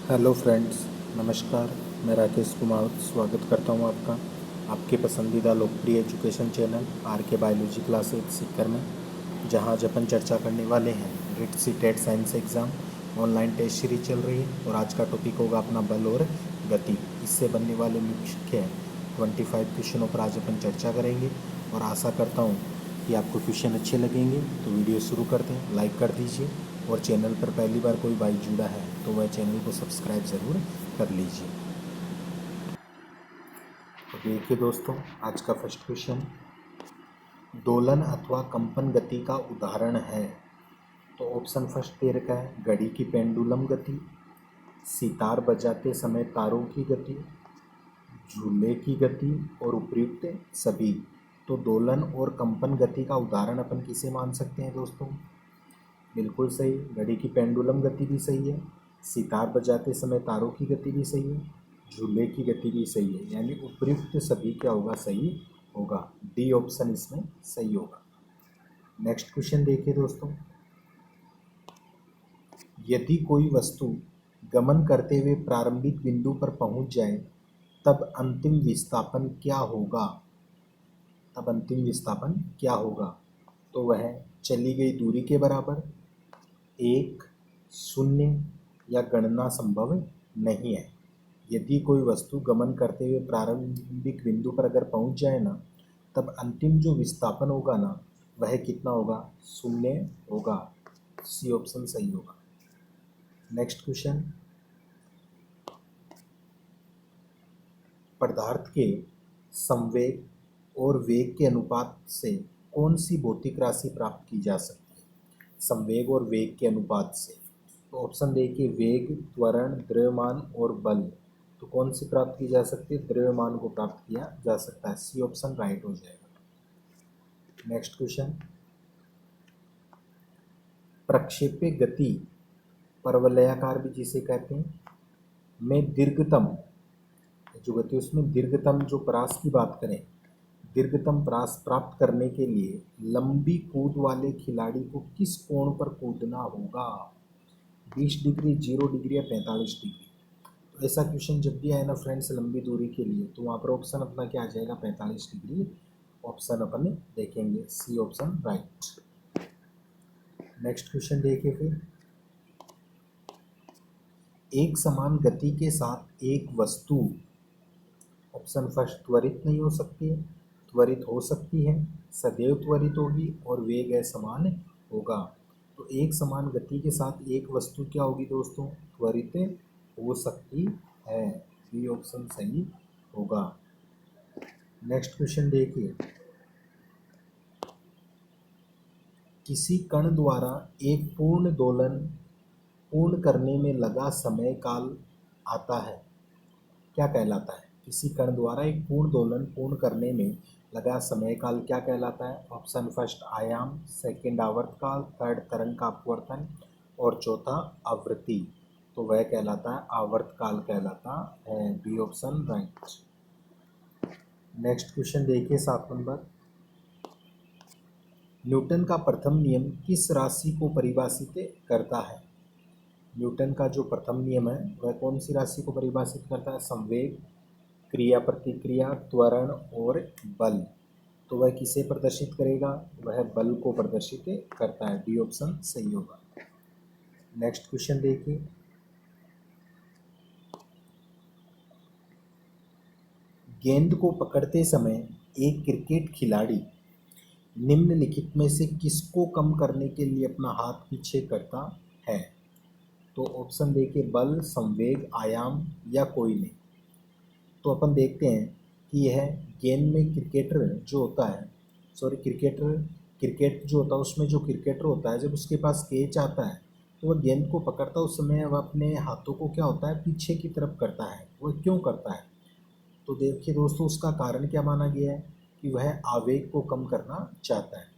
Hello friends, नमस्कार। मैं राकेश कुमार स्वागत करता हूं आपका आपके पसंदीदा लोकप्रिय education channel R K biology classes Sikar में, जहां आज अपन चर्चा करने वाले हैं REET CTET science exam online test series चल रही है। और आज का टॉपिक होगा अपना बल और गति। इससे बनने वाले मुख्य 25 क्वेश्चनों पर आज अपन चर्चा करेंगे और आशा करता हूँ कि आपको क्वेश्चन अच्छे लगेंगे। तो वीडियो शुरू करते हैं, लाइक कर दीजिए और चैनल पर पहली बार कोई भाई जुड़ा है तो वह चैनल को सब्सक्राइब ज़रूर कर लीजिए। तो देखिए दोस्तों, आज का फर्स्ट क्वेश्चन दोलन अथवा कंपन गति का उदाहरण है। तो ऑप्शन फर्स्ट दे रखा है घड़ी की पेंडुलम गति, सितार बजाते समय तारों की गति, झूले की गति और उपयुक्त सभी। तो दोलन और कंपन गति का उदाहरण अपन किसे मान सकते हैं दोस्तों? बिल्कुल सही, घड़ी की पेंडुलम गति भी सही है, सितार बजाते समय तारों की गति भी सही है, झूले की गति भी सही है। यानी उपयुक्त सभी क्या होगा? सही होगा। डी ऑप्शन इसमें सही होगा। नेक्स्ट क्वेश्चन देखिए दोस्तों, यदि कोई वस्तु गमन करते हुए प्रारंभिक बिंदु पर पहुंच जाए तब अंतिम विस्थापन क्या होगा? तब अंतिम विस्थापन क्या होगा? तो वह चली गई दूरी के बराबर, एक, शून्य या गणना संभव नहीं है। यदि कोई वस्तु गमन करते हुए प्रारंभिक बिंदु पर अगर पहुंच जाए ना, तब अंतिम जो विस्थापन होगा ना वह कितना होगा? शून्य होगा। सी ऑप्शन सही होगा। नेक्स्ट क्वेश्चन, पदार्थ के संवेग और वेग के अनुपात से कौन सी भौतिक राशि प्राप्त की जा सकती है? संवेग और वेग के अनुपात से। तो ऑप्शन देखिए, वेग, त्वरण, द्रव्यमान और बल। तो कौन सी प्राप्त की जा सकती है? द्रव्यमान को प्राप्त किया जा सकता है। सी ऑप्शन राइट हो जाएगा। नेक्स्ट क्वेश्चन, प्रक्षेप्य गति, परवलयाकार भी जिसे कहते हैं, में दीर्घतम जो गति उसमें दीर्घतम जो परास की बात करें, दीर्घतम परास प्राप्त करने के लिए लंबी कूद वाले खिलाड़ी को किस कोण पर कूदना होगा? 20 डिग्री, 0 डिग्री या 45 डिग्री। तो ऐसा क्वेश्चन जब भी आए ना फ्रेंड्स लंबी दूरी के लिए, तो वहाँ पर ऑप्शन अपना क्या आ जाएगा? 45 डिग्री ऑप्शन अपन देखेंगे। C option right. Next question देखिए फिर, एक समान गति के साथ एक वस्तु, ऑप्शन फर्स्ट त्वरित नहीं हो सकती है, त्वरित हो सकती है, सदैव त्वरित होगी और वेग असमान होगा। तो एक समान गति के साथ एक वस्तु क्या होगी दोस्तों? त्वरित हो सकती है। बी ऑप्शन सही होगा। नेक्स्ट क्वेश्चन देखिए, किसी कण द्वारा एक पूर्ण दोलन पूर्ण करने में लगा समय काल आता है, क्या कहलाता है? किसी कण द्वारा एक पूर्ण दोलन पूर्ण करने में लगा समय काल क्या कहलाता है? ऑप्शन फर्स्ट आयाम, सेकंड आवर्तकाल, थर्ड तरंग का अपवर्तन और चौथा आवृत्ति। तो वह कहलाता है आवर्तकाल कहलाता है। B option right. Next question देखिए 7 नंबर, न्यूटन का प्रथम नियम किस राशि को परिभाषित करता है? न्यूटन का जो प्रथम नियम है वह कौन सी राशि को परिभाषित करता है? संवेग, क्रिया प्रतिक्रिया, त्वरण और बल। तो वह किसे प्रदर्शित करेगा? वह बल को प्रदर्शित करता है। डी ऑप्शन सही होगा। नेक्स्ट क्वेश्चन देखिए, गेंद को पकड़ते समय एक क्रिकेट खिलाड़ी निम्नलिखित में से किसको कम करने के लिए अपना हाथ पीछे करता है? तो ऑप्शन देखिए, बल, संवेग, आयाम या कोई नहीं। तो अपन देखते हैं कि यह गेम में क्रिकेटर जो होता है, क्रिकेट जो होता है उसमें जो क्रिकेटर होता है, जब उसके पास कैच आता है तो वह गेंद को पकड़ता है, उस समय वह अपने हाथों को क्या होता है? पीछे की तरफ करता है। वह क्यों करता है? तो देखिए दोस्तों, उसका कारण क्या माना गया है कि वह आवेग को कम करना चाहता है।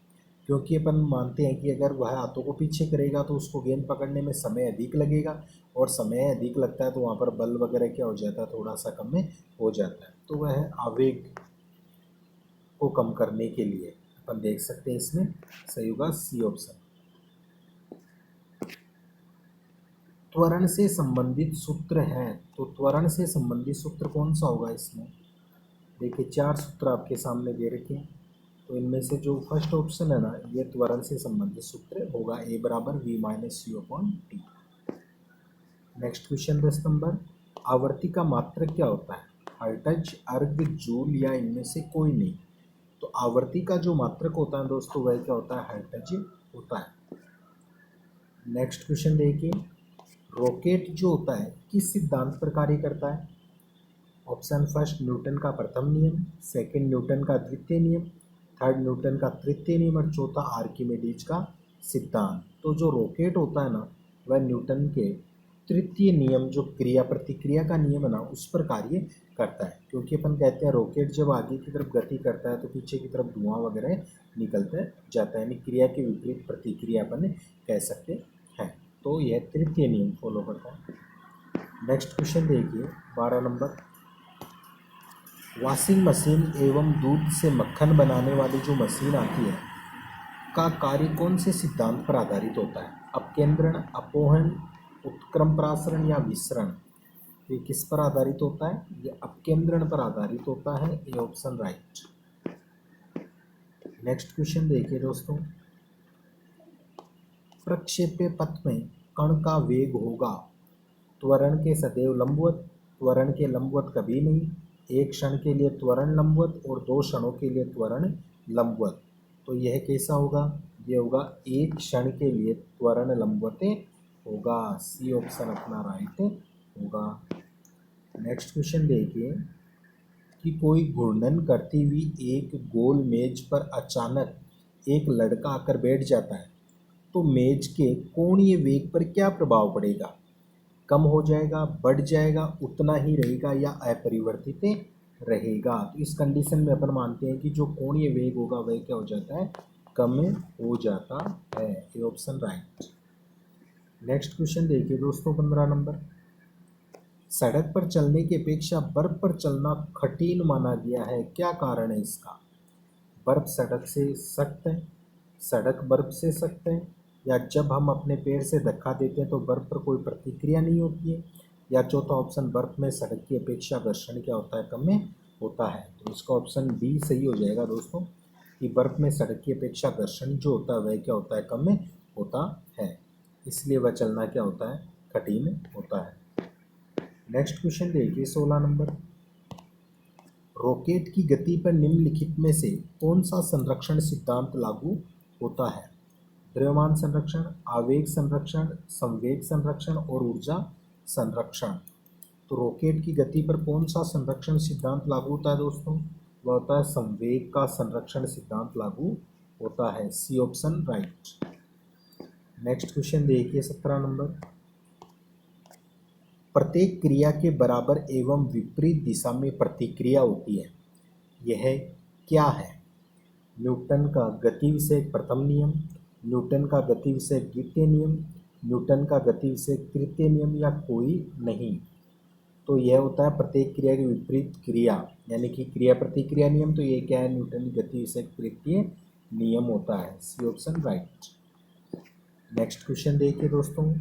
क्योंकि अपन मानते हैं कि अगर वह हाथों को पीछे करेगा तो उसको गेंद पकड़ने में समय अधिक लगेगा, और समय अधिक लगता है तो वहाँ पर बल वगैरह क्या हो जाता है? थोड़ा सा कम में हो जाता है। तो वह आवेग को कम करने के लिए अपन देख सकते हैं इसमें सही होगा सी ऑप्शन। त्वरण से संबंधित सूत्र है, तो त्वरण से संबंधित सूत्र कौन सा होगा इसमें? देखिए 4 सूत्र आपके सामने दे रखे हैं, तो इनमें से जो फर्स्ट ऑप्शन है ना, ये त्वरण से संबंधित सूत्र होगा, A बराबर V minus U upon T. Next question 10 number, आवर्ती का मात्रक क्या होता है? हर्ट्ज, अर्ग, जूल या इनमें से कोई नहीं। तो आवर्ती का जो मात्रक होता है दोस्तों वह क्या होता है? हर्ट्ज होता है। नेक्स्ट क्वेश्चन देखिए, रॉकेट जो होता है किस सिद्धांत पर कार्य करता है? ऑप्शन फर्स्ट न्यूटन का प्रथम नियम, सेकंड न्यूटन का द्वितीय नियम, थर्ड न्यूटन का तृतीय नियम और चौथा आर्किमिडीज का सिद्धांत। तो जो रॉकेट होता है ना, वह न्यूटन के तृतीय नियम, जो क्रिया प्रतिक्रिया का नियम है ना, उस पर कार्य करता है। क्योंकि अपन कहते हैं रॉकेट जब आगे की तरफ गति करता है तो पीछे की तरफ धुआं वगैरह निकलता जाता है, यानी क्रिया के विपरीत प्रतिक्रिया अपन कह सकते हैं। तो यह तृतीय नियम फॉलो करता है। नेक्स्ट क्वेश्चन देखिए 12 नंबर, वॉशिंग मशीन एवं दूध से मक्खन बनाने वाली जो मशीन आती है का कार्य कौन से सिद्धांत पर आधारित होता है? अपकेंद्रण, अपोहन, उत्क्रम प्रासरण या विसरण। ये किस पर आधारित होता है? ये अपकेंद्रण पर आधारित होता है। ये ऑप्शन राइट। नेक्स्ट क्वेश्चन देखिए दोस्तों, प्रक्षेप्य पथ में कण का वेग होगा त्वरण के सदैव लंबवत, त्वरण के लंबवत कभी नहीं, एक क्षण के लिए त्वरण लंबवत और 2 क्षणों के लिए त्वरण लंबवत। तो यह कैसा होगा? ये होगा एक क्षण के लिए त्वरण लंबवत होगा। सी ऑप्शन अपना राइट होगा। नेक्स्ट क्वेश्चन देखिए कि कोई घूर्णन करती हुई एक गोल मेज पर अचानक एक लड़का आकर बैठ जाता है, तो मेज के कोणीय वेग पर क्या प्रभाव पड़ेगा? कम हो जाएगा, बढ़ जाएगा, उतना ही रहेगा या अपरिवर्तित रहेगा? तो इस कंडीशन में अपन मानते हैं कि जो कोणीय वेग होगा वह क्या हो जाता है? कम हो जाता है। ये ऑप्शन राइट। नेक्स्ट क्वेश्चन देखिए दोस्तों 15 नंबर, सड़क पर चलने की अपेक्षा बर्फ पर चलना कठिन माना गया है, क्या कारण है इसका? बर्फ सड़क से सख्त है, सड़क बर्फ से सख्त है, या जब हम अपने पैर से धक्का देते हैं तो बर्फ पर कोई प्रतिक्रिया नहीं होती है, या चौथा ऑप्शन बर्फ में सड़क की अपेक्षा घर्षण क्या होता है? कम में होता है। तो इसका ऑप्शन बी सही हो जाएगा दोस्तों, कि बर्फ में सड़क की अपेक्षा घर्षण जो होता है वह क्या होता है? कम में होता है, इसलिए वह चलना क्या होता है? कठिन होता है। नेक्स्ट क्वेश्चन देखिए 16 नंबर, रॉकेट की गति पर निम्नलिखित में से कौन सा संरक्षण सिद्धांत लागू होता है? द्रव्यमान संरक्षण, आवेग संरक्षण, संवेग संरक्षण और ऊर्जा संरक्षण। तो रॉकेट की गति पर कौन सा संरक्षण सिद्धांत लागू होता है दोस्तों? वह होता है संवेग का संरक्षण सिद्धांत लागू होता है। C option right. Next question देखिए 17 नंबर, प्रत्येक क्रिया के बराबर एवं विपरीत दिशा में प्रतिक्रिया होती है, यह क्या है? न्यूटन का गति विषयक प्रथम नियम, न्यूटन का गति विषयक द्वितीय नियम, न्यूटन का गति विषयक तृतीय नियम या कोई नहीं। तो यह होता है प्रत्येक क्रिया के विपरीत क्रिया, यानी कि क्रिया प्रतिक्रिया नियम। तो ये क्या है? न्यूटन की गति विषयक तृतीय नियम होता है। C option right. Next question देखिए दोस्तों,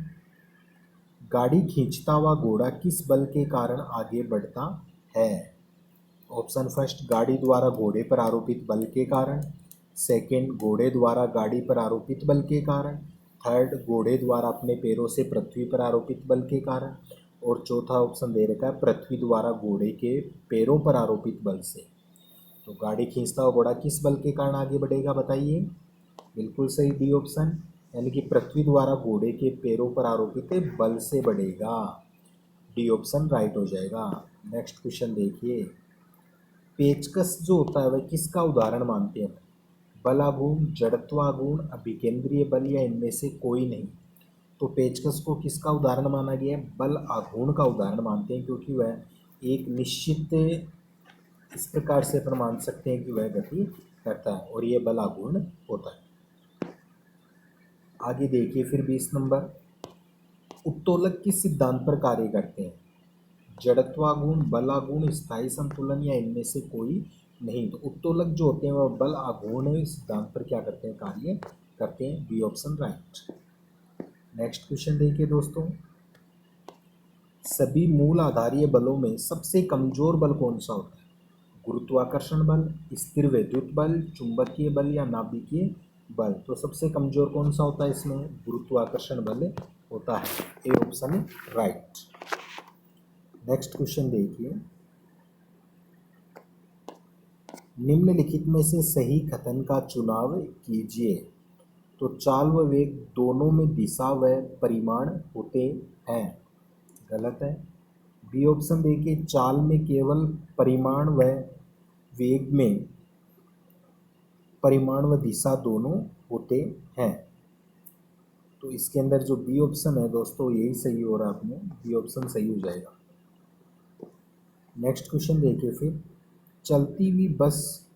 गाड़ी खींचता हुआ घोड़ा किस बल के कारण आगे बढ़ता है? ऑप्शन फर्स्ट गाड़ी द्वारा घोड़े पर आरोपित बल के कारण, सेकंड घोड़े द्वारा गाड़ी पर आरोपित बल के कारण, थर्ड घोड़े द्वारा अपने पैरों से पृथ्वी पर आरोपित बल के कारण, और चौथा ऑप्शन दे रखा है पृथ्वी द्वारा घोड़े के पैरों पर आरोपित बल से। तो गाड़ी खींचता हुआ घोड़ा किस बल के कारण आगे बढ़ेगा बताइए? बिल्कुल सही, डी ऑप्शन, यानी कि पृथ्वी द्वारा घोड़े के पैरों पर आरोपित बल से बढ़ेगा। डी ऑप्शन राइट हो जाएगा। नेक्स्ट क्वेश्चन देखिए, पेचकस जो होता है वह किसका उदाहरण मानते हैं? बलागुण, जड़त्वागुण, अभिकेंद्रीय बल या इनमें से कोई नहीं। तो पेचकस को किसका उदाहरण माना गया है? बल आघूर्ण का उदाहरण मानते हैं, क्योंकि वह एक निश्चित, इस प्रकार से अपन मान सकते हैं कि वह गति करता है और यह बल आघूर्ण होता है। आगे देखिए फिर 20 नंबर, उत्तोलक किस सिद्धांत पर कार्य करते हैं? जड़त्वागुण, बलागुण, स्थायी संतुलन या इनमें से कोई नहीं। तो उत्तोलक जो होते हैं वह बल आघूर्ण सिद्धांत पर क्या करते हैं? कार्य करते हैं। B option right. Next question देखिए दोस्तों, सभी मूल आधारीय बलों में सबसे कमजोर बल कौन सा होता है? गुरुत्वाकर्षण बल, स्थिर विद्युत बल, चुंबकीय बल या नाभिकीय बल। तो सबसे कमजोर कौन सा होता है इसमें? गुरुत्वाकर्षण बल होता है। ए ऑप्शन है राइट। नेक्स्ट क्वेश्चन देखिए, निम्नलिखित में से सही कथन का चुनाव कीजिए। तो चाल व वेग दोनों में दिशा व परिमाण होते हैं। गलत है। बी ऑप्शन देखिए, चाल में केवल परिमाण व वेग में परिमाण व दिशा दोनों होते हैं। तो इसके अंदर जो बी ऑप्शन है दोस्तों यही सही हो रहा है, अपने बी ऑप्शन सही हो जाएगा। नेक्स्ट क्वेश्चन देखिए फिर, चलती हुई बस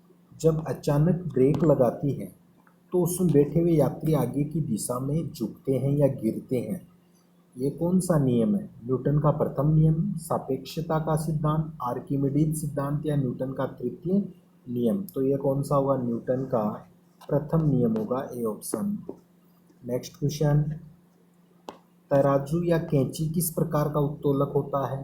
जब अचानक ब्रेक लगाती है तो उसमें बैठे हुए यात्री आगे की दिशा में झुकते हैं या गिरते हैं। ये कौन सा नियम है? न्यूटन का प्रथम नियम, सापेक्षता का सिद्धांत, आर्किमिडीज सिद्धांत या न्यूटन का तृतीय नियम। तो ये कौन सा होगा? न्यूटन का प्रथम नियम होगा, ए ऑप्शन। नेक्स्ट क्वेश्चन, तराजू या कैंची किस प्रकार का उत्तोलक होता है?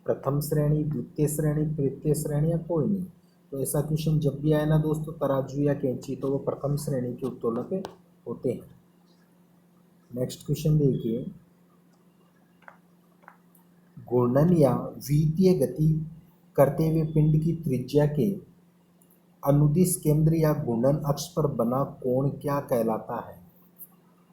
प्रथम श्रेणी, द्वितीय श्रेणी, तृतीय श्रेणी या कोई नहीं। तो ऐसा क्वेश्चन जब भी आए ना दोस्तों, तराजू या कैंची, तो वो प्रथम श्रेणी के उत्तोलक होते हैं। नेक्स्ट क्वेश्चन देखिए, घूर्णन या वितीय गति करते हुए पिंड की त्रिज्या के अनुदिश केंद्र या घूर्णन अक्ष पर बना कोण क्या कहलाता है?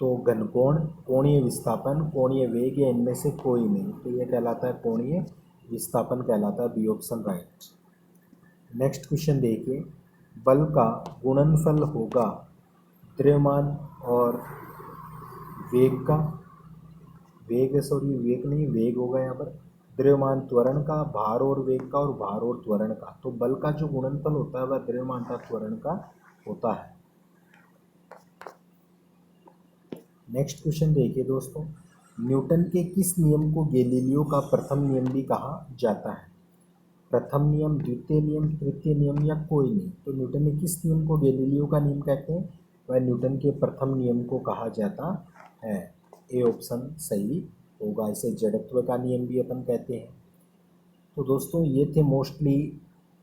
तो घनकोण, कोणीय विस्थापन, कोणीय वेग या इनमें से कोई नहीं। तो ये कहलाता है कोणीय विस्थापन कहलाता है, B option right. Next question देखिए, बल का गुणनफल होगा द्रव्यमान और वेग का, वेग होगा यहाँ पर, द्रव्यमान त्वरण का, भार और वेग का, और भार और त्वरण का। तो बल का जो गुणनफल होता है वह द्रव्यमान का त्वरण का होता है। नेक्स्ट क्वेश्चन देखिए दोस्तों, न्यूटन के किस नियम को गैलीलियो का प्रथम नियम भी कहा जाता है? प्रथम नियम, द्वितीय नियम, तृतीय नियम या कोई नहीं। तो न्यूटन ने किस नियम को गैलीलियो का नियम कहते हैं? वह न्यूटन के प्रथम नियम को कहा जाता है। ए ऑप्शन सही होगा। इसे जड़त्व का नियम भी अपन कहते हैं। तो दोस्तों ये थे मोस्टली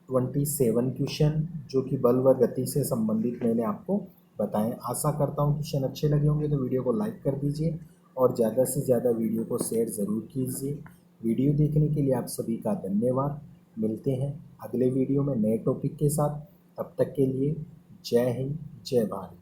27 क्वेश्चन जो कि बल व गति से संबंधित मैंने आपको बताएं। आशा करता हूँ क्वेश्चन अच्छे लगे होंगे, तो वीडियो को लाइक कर दीजिए और ज़्यादा से ज़्यादा वीडियो को शेयर ज़रूर कीजिए। वीडियो देखने के लिए आप सभी का धन्यवाद। मिलते हैं अगले वीडियो में नए टॉपिक के साथ। तब तक के लिए जय हिंद, जय भारत।